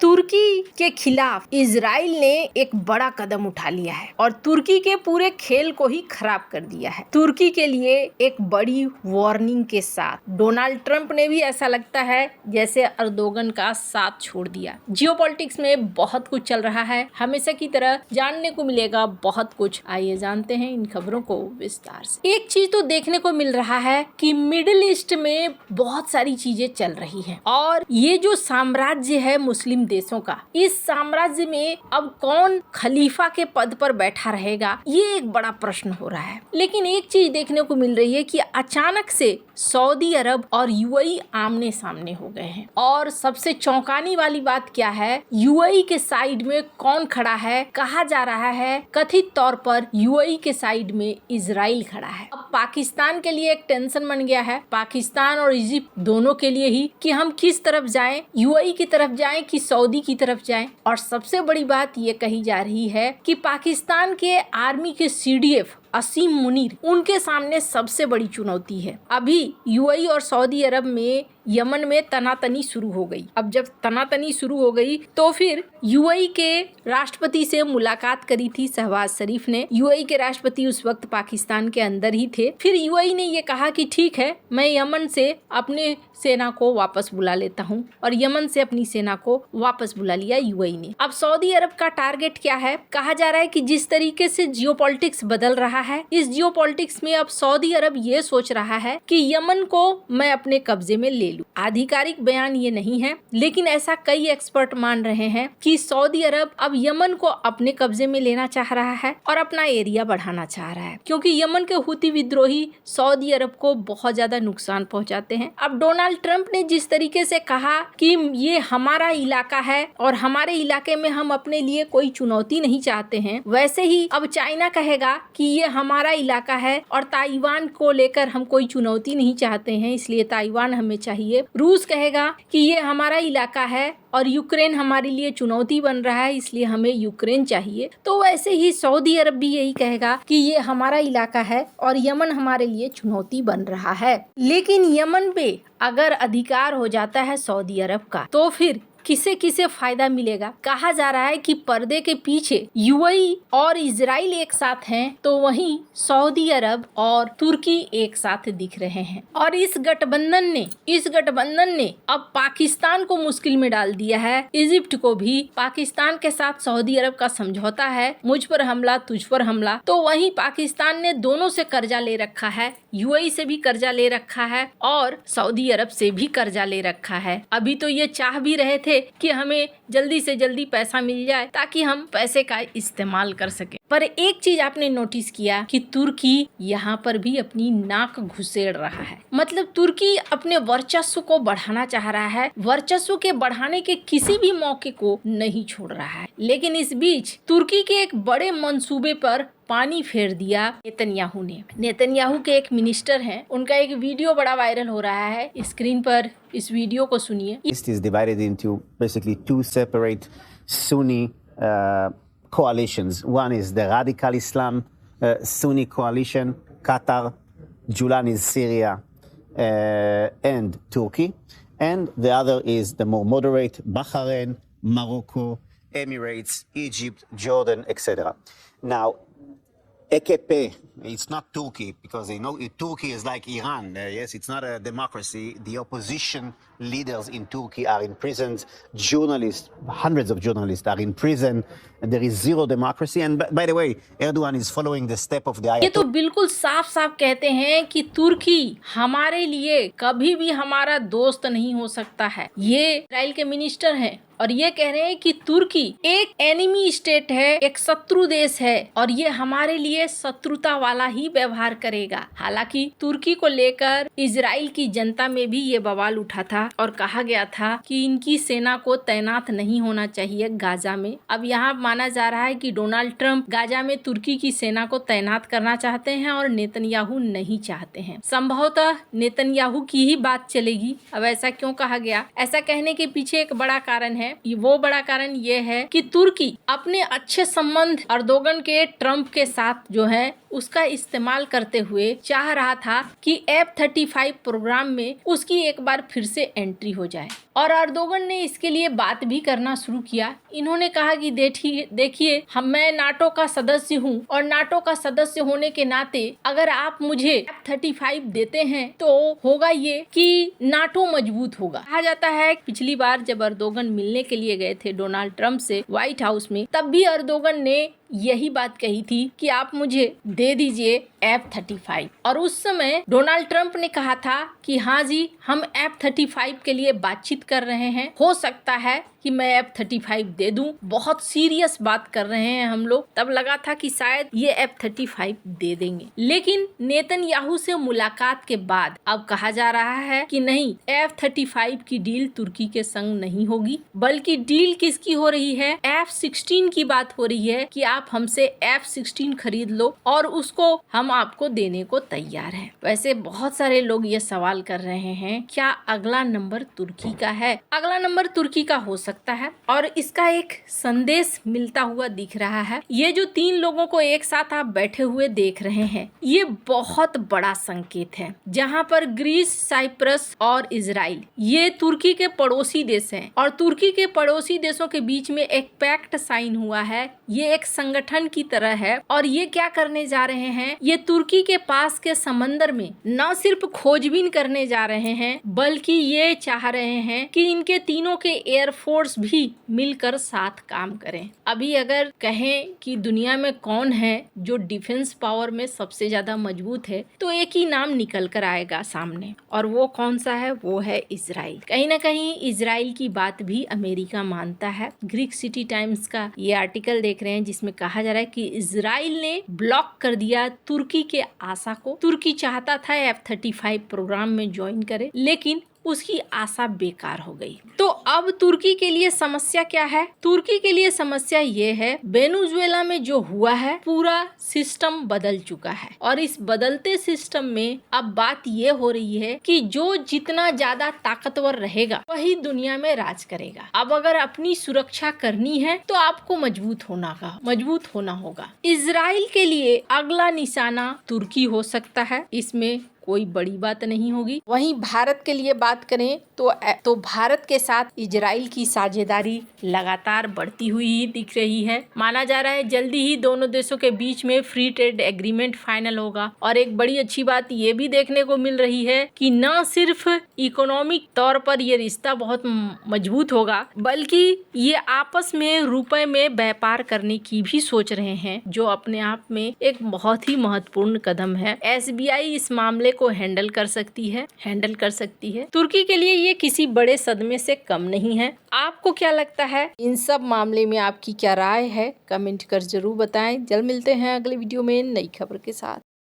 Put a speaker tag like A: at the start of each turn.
A: तुर्की के खिलाफ इजराइल ने एक बड़ा कदम उठा लिया है और तुर्की के पूरे खेल को ही खराब कर दिया है। तुर्की के लिए एक बड़ी वार्निंग के साथ डोनाल्ड ट्रंप ने भी ऐसा लगता है जैसे अर्दोगन का साथ छोड़ दिया। जियोपॉलिटिक्स में बहुत कुछ चल रहा है, हमेशा की तरह जानने को मिलेगा बहुत कुछ। आइए जानते हैं इन खबरों को विस्तार से। एक चीज तो देखने को मिल रहा है कि मिडिल ईस्ट में बहुत सारी चीजें चल रही हैं और ये जो साम्राज्य है मुस्लिम देशों का, इस साम्राज्य में अब कौन खलीफा के पद पर बैठा रहेगा, ये एक बड़ा प्रश्न हो रहा है। लेकिन एक चीज देखने को मिल रही है कि अचानक से सऊदी अरब और यूएई आमने सामने हो गए हैं और सबसे चौंकाने वाली बात क्या है, यूएई के साइड में कौन खड़ा है। कहा जा रहा है कथित तौर पर यूएई के साइड में इजराइल खड़ा है। अब पाकिस्तान के लिए एक टेंशन बन गया है, पाकिस्तान और इजिप्ट दोनों के लिए ही, कि हम किस तरफ जाएं, यूएई की तरफ जाएं कि सऊदी की तरफ जाएं। और सबसे बड़ी बात ये कही जा रही है कि पाकिस्तान के आर्मी के सीडीएफ असीम मुनीर, उनके सामने सबसे बड़ी चुनौती है। अभी यूएई और सऊदी अरब में यमन में तनातनी शुरू हो गई। अब जब तनातनी शुरू हो गई तो फिर यूएई के राष्ट्रपति से मुलाकात करी थी शहबाज शरीफ ने। यूएई के राष्ट्रपति उस वक्त पाकिस्तान के अंदर ही थे। फिर यूएई ने ये कहा कि ठीक है, मैं यमन से अपने सेना को वापस बुला लेता हूँ, और यमन से अपनी सेना को वापस बुला लिया यूएई ने। अब सऊदी अरब का टारगेट क्या है? कहा जा रहा है कि जिस तरीके से जियोपॉलिटिक्स बदल रहा है, इस जियोपॉलिटिक्स में अब सऊदी अरब ये सोच रहा है कि यमन को मैं अपने कब्जे में ले लूं। आधिकारिक बयान ये नहीं है, लेकिन ऐसा कई एक्सपर्ट मान रहे हैं कि सऊदी अरब अब यमन को अपने कब्जे में लेना चाह रहा है और अपना एरिया बढ़ाना चाह रहा है, क्योंकि यमन के हुती विद्रोही सऊदी अरब को बहुत ज्यादा नुकसान पहुंचाते हैं। अब डोनाल्ड ट्रंप ने जिस तरीके से कहा कि ये हमारा इलाका है और हमारे इलाके में हम अपने लिए कोई चुनौती नहीं चाहते हैं, वैसे ही अब चाइना कहेगा कि ये हमारा इलाका है और ताइवान को लेकर हम कोई चुनौती नहीं चाहते हैं, इसलिए ताइवान हमें चाहिए। रूस कहेगा कि ये हमारा इलाका है और यूक्रेन हमारे लिए चुनौती बन रहा है, इसलिए हमें यूक्रेन चाहिए। तो वैसे ही सऊदी अरब भी यही कहेगा कि ये हमारा इलाका है और यमन हमारे लिए चुनौती बन रहा है। लेकिन यमन पे अगर अधिकार हो जाता है सऊदी अरब का, तो फिर किसे किसे फायदा मिलेगा? कहा जा रहा है कि पर्दे के पीछे यूएई और इजराइल एक साथ हैं, तो वहीं सऊदी अरब और तुर्की एक साथ दिख रहे हैं। और इस गठबंधन ने अब पाकिस्तान को मुश्किल में डाल दिया है। इजिप्ट को भी पाकिस्तान के साथ सऊदी अरब का समझौता है, मुझ पर हमला तुझ पर हमला। तो वहीं पाकिस्तान ने दोनों से कर्जा ले रखा है, यूएई से भी कर्जा ले रखा है और सऊदी अरब से भी कर्जा ले रखा है। अभी तो ये चाह भी रहे थे कि हमें जल्दी से जल्दी पैसा मिल जाए ताकि हम पैसे का इस्तेमाल कर सकें। पर एक चीज आपने नोटिस किया कि तुर्की यहाँ पर भी अपनी नाक घुसेड़ रहा है। मतलब तुर्की अपने वर्चस्व को बढ़ाना चाह रहा है, वर्चस्व के बढ़ाने के किसी भी मौके को नहीं छोड़ रहा है। लेकिन इस बीच तुर्की के एक बड़े मंसूबे पर पानी फेर दिया नेतन्याहू ने। नेतन्याहू के एक मिनिस्टर हैं, उनका एक वीडियो बड़ा वायरल हो रहा है। स्क्रीन पर इस वीडियो को सुनिए।
B: East is divided into basically two separate Sunni coalitions. One is the radical Islam Sunni coalition, Qatar, Julan is Syria, and Turkey. And the other is the more moderate Bahrain, Morocco, Emirates, Egypt, Jordan, etc. Now, AKP, it's not Turkey, because they know Turkey is like Iran. Yes, it's not a democracy. The opposition leaders in Turkey are imprisoned. Journalists, hundreds of journalists are in prison. There is zero democracy. And by the way, Erdogan is following the step of the
A: ये तो बिल्कुल साफ साफ कहते हैं कि तुर्की हमारे लिए कभी भी हमारा दोस्त नहीं हो सकता है। ये इजराइल के मिनिस्टर हैं और ये कह रहे हैं कि तुर्की एक एनिमी स्टेट है, एक शत्रु देश है और ये हमारे लिए शत्रुता वाला ही व्यवहार करेगा। हालांकि तुर्की को लेकर इजराइल की जनता में भी ये बवाल उठा था और कहा गया था कि इनकी सेना को तैनात नहीं होना चाहिए गाजा में। अब यहाँ माना जा रहा है कि डोनाल्ड ट्रंप गाजा में तुर्की की सेना को तैनात करना चाहते हैं और नेतन्याहू नहीं चाहते हैं। संभवतः नेतन्याहू की ही बात चलेगी। अब ऐसा क्यों कहा गया? ऐसा कहने के पीछे एक बड़ा कारण है। वो बड़ा कारण ये है कि तुर्की अपने अच्छे संबंध अर्दोगन के ट्रंप के साथ जो है उसका इस्तेमाल करते हुए चाह रहा था कि F-35 प्रोग्राम में उसकी एक बार फिर से एंट्री हो जाए और अर्दोगन ने इसके लिए बात भी करना शुरू किया। इन्होंने कहा कि देखिए मैं नाटो का सदस्य हूं और नाटो का सदस्य होने के नाते अगर आप मुझे F-35 देते हैं तो होगा ये कि नाटो मजबूत होगा। कहा जाता है पिछली बार जब अर्दोगन मिलने के लिए गए थे डोनाल्ड ट्रंप से व्हाइट हाउस में, तब भी अर्दोगन ने यही बात कही थी कि आप मुझे दे दीजिए F-35 और उस समय डोनाल्ड ट्रंप ने कहा था कि हाँ जी, हम F-35 के लिए बातचीत कर रहे हैं, हो सकता है कि मैं F-35 दे दूं, बहुत सीरियस बात कर रहे हैं हम लोग। तब लगा था कि शायद ये F-35 दे देंगे, लेकिन नेतन्याहू से मुलाकात के बाद अब कहा जा रहा है कि नहीं, F-35 की डील तुर्की के संग नहीं होगी, बल्कि डील किसकी हो रही है, F-16 की बात हो रही है कि आप हमसे F-16 खरीद लो और उसको हम आपको देने को तैयार हैं। वैसे बहुत सारे लोग ये सवाल कर रहे हैं, क्या अगला नंबर तुर्की का है? अगला नंबर तुर्की का हो सकता है और इसका एक संदेश मिलता हुआ दिख रहा है। ये जो 3 लोगों को एक साथ आप बैठे हुए देख रहे हैं, ये बहुत बड़ा संकेत है, जहां पर ग्रीस, साइप्रस और इजराइल ये तुर्की के पड़ोसी देश हैं और तुर्की के पड़ोसी देशों के बीच में एक पैक्ट साइन हुआ है। ये एक संगठन की तरह है और ये क्या करने जा रहे हैं, ये तुर्की के पास के समंदर में न सिर्फ खोजबीन करने जा रहे हैं, बल्कि ये चाह रहे हैं कि इनके तीनों के एयरफोर्स भी मिलकर साथ काम करें। अभी अगर कहें कि दुनिया में कौन है जो डिफेंस पावर में सबसे ज्यादा मजबूत है, तो एक ही नाम निकल कर आएगा सामने, और वो कौन सा है, वो है इजराइल। कहीं ना कहीं इजराइल की बात भी अमेरिका मानता है। ग्रीक सिटी टाइम्स का ये आर्टिकल देख रहे हैं जिसमें कहा जा रहा है कि इजराइल ने ब्लॉक कर दिया तुर्की के आशा को। तुर्की चाहता था F-35 प्रोग्राम में ज्वाइन करे, लेकिन उसकी आशा बेकार हो गई। तो अब तुर्की के लिए समस्या क्या है? तुर्की के लिए समस्या ये है, वेनेजुएला में जो हुआ है पूरा सिस्टम बदल चुका है और इस बदलते सिस्टम में अब बात ये हो रही है कि जो जितना ज्यादा ताकतवर रहेगा वही दुनिया में राज करेगा। अब अगर अपनी सुरक्षा करनी है तो आपको मजबूत होना होगा। इजराइल के लिए अगला निशाना तुर्की हो सकता है, इसमें कोई बड़ी बात नहीं होगी। वहीं भारत के लिए बात करें तो भारत के साथ इजराइल की साझेदारी लगातार बढ़ती हुई ही दिख रही है। माना जा रहा है जल्दी ही दोनों देशों के बीच में फ्री ट्रेड एग्रीमेंट फाइनल होगा और एक बड़ी अच्छी बात ये भी देखने को मिल रही है कि न सिर्फ इकोनॉमिक तौर पर ये रिश्ता बहुत मजबूत होगा, बल्कि ये आपस में रुपए में व्यापार करने की भी सोच रहे हैं, जो अपने आप में एक बहुत ही महत्वपूर्ण कदम है। SBI इस मामले को हैंडल कर सकती है। तुर्की के लिए ये किसी बड़े सदमे से कम नहीं है। आपको क्या लगता है, इन सब मामले में आपकी क्या राय है? कमेंट कर जरूर बताएं। जल्द मिलते हैं अगले वीडियो में नई खबर के साथ।